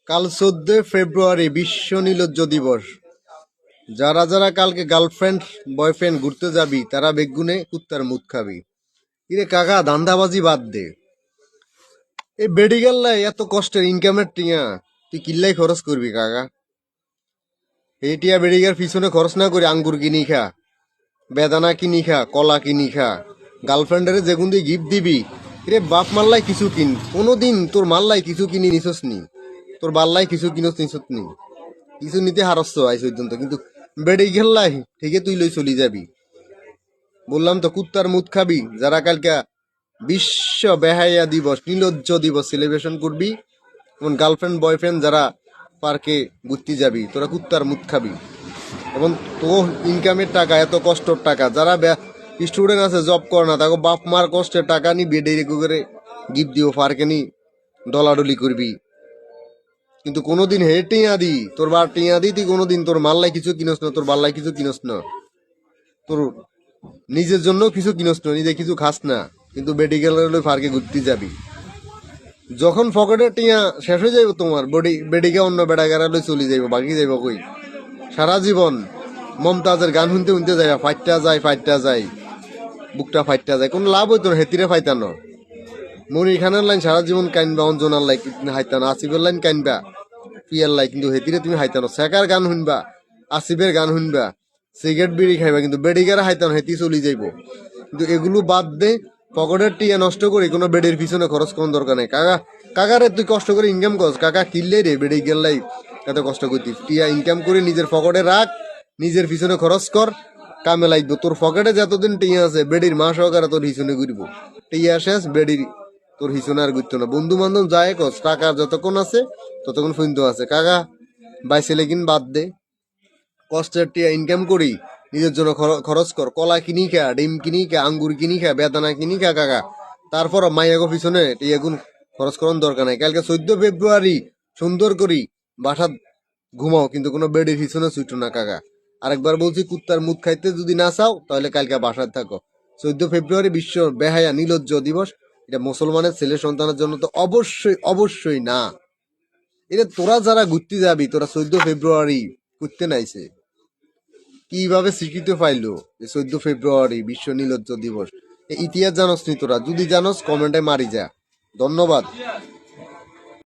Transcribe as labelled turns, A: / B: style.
A: কাল 14 ফেব্রুয়ারি বিশ্ব নির্লজ্জ দিবস। যারা যারা কালকে গার্লফ্রেন্ড বয়ফ্রেন্ড ঘুরতে যাবি তারা বেগুনে কুত্তার মুখ খাবি। ইরে কাকা ধান্দাবাজি বাদ দে। এই বেডিগাল্লাই এত কষ্টের ইনকামের টিয়া তুই কিল্লাই খরচ করবি কাকা? এই টিয়া বেডিগার পিছনে খরচ না করে আঙ্গুর কিনি খা, বেদানা কিনি খা, কলা কিনি খা। গার্লফ্রেন্ডের যেগুন দিয়ে গিফট দিবি, রে বাপ মাল্লাই কিছু কিন। কোনোদিন তোর মাল্লাই কিছু কিনি নিছস নি? তোর বাল্লাই কিছু কিনস নিছস নি? কিছু নিতে হারস্ত আই পর্যন্ত, কিন্তু বেড়ে গেল্লাই ঠিকই তুই লই চলি যাবি। বললাম তো কুত্তার মুখ খাবি। যারা কালকে বিশ্ব বেহায়া দিবস নির্লজ্জ দিবস সেলিব্রেশন করবি, এবং গার্লফ্রেন্ড বয়ফ্রেন্ড যারা পার্কে ঘুরতে যাবি, তোরা কুত্তার মুখ খাবি। এবং তো ইনকামের টাকা, এত কষ্টের টাকা, যারা স্টুডেন্ট আছে জব করে না, তাকে বাপ মার কষ্টের টাকা নি বেডে করে গিফট দিও, পার্কে নি ডলাডলি করবি। কিন্তু কোনোদিন হে টিয়া দি তোর বার টিয়া দি তুই কোনোদিন তোর মাল্লাই কিছু কিনস না, তোর বাল্লাই কিছু কিনস না, তোর নিজের জন্য কিছু কিনস না, নিজে কিছু খাস না, কিন্তু বেডিকেলের পার্কে ঘুরতে যাবি। যখন পকেটের টিয়া শেষ হয়ে যাইব তোমার বেডিকে অন্য বেড়াগারা লই চলে যাইব, বাকি যাইব কই? সারা জীবন মমতাজের গান শুনতে শুনতে যাই, ফাইটটা যায়, বুকটা ফাইটটা যায়, কোন লাভ হইতো না হেতিরে ফাইতানো। মনির খানের লাইন সারা জীবন কাইনবা, অঞ্জনার লাই হাইতানো, আসিফের লাইন কাইনবা, পিয়ার লাই, কিন্তু হেতিরে তুমি হাইতানো। শেখার গান শুনবা, আসিফের গান শুনবা, সিগারেট বিড়ি খাইবা, কিন্তু বেডিগারা হাইতানো, হেতি চলি যাইব। কিন্তু এগুলো বাদ দে, পকেটের টিয়া নষ্ট করে কোনো বেডের পিছনে খরচ কোন দরকার নেই কাকা। কাকারে তুই কষ্ট করে ইনকাম করস কাকা, কিনলে রে বেডে গেলাই এত কষ্ট করতিস। টিয়া ইনকাম করে নিজের পকেটে রাখ, নিজের পিছনে খরচ কর, কামে লাগবে। তোর পকেটে যতদিন টিয়া আছে বেডির মা সহকারে তোর হিসনে ঘুরবো। টিয়া শেষ, বেডির তোর হিসনে আর ঘুরতো না। বন্ধু বান্ধব যায় কস, টাকা যতক্ষণ আছে ততক্ষণ ফিনতো আছে কাকা। বাইসেলে কিন বাদ দে, কষ্টের টিয়া ইনকাম করি নিজের জন্য খরচ কর। কলা কিনি খা, ডিম কিনি খা, আঙ্গুর কিনি খা, বেদানা কিনি খা কাকা। তারপর মাইয়াগো পিছনে টিয়া গুণ খরচ করার দরকার নাই। কালকে 14 ফেব্রুয়ারি সুন্দর করি বাসা ঘুমাও, কিন্তু কোনো বেডের পিছনে ছুটো না কাকা। আরেকবার বলছি, কুত্তার মুখ খাইতে যদি না চাও তাহলে কালকে বাসায় থাকো। 14 ফেব্রুয়ারি বিশ্ব বেহায়া নির্লজ্জ দিবস। এটা মুসলমানের ছেলে সন্তানের জন্য তো অবশ্যই অবশ্যই না। এটা তোরা যারা ঘুরতে যাবি, তোরা 14 ফেব্রুয়ারি ঘুরতে নাইছে, কিভাবে স্বীকৃতি পাইলো যে 14 ফেব্রুয়ারি বিশ্ব নির্লজ্জ দিবস? ইতিহাস জানোস নি তোরা? যদি জানোস কমেন্টে মারি যা। ধন্যবাদ।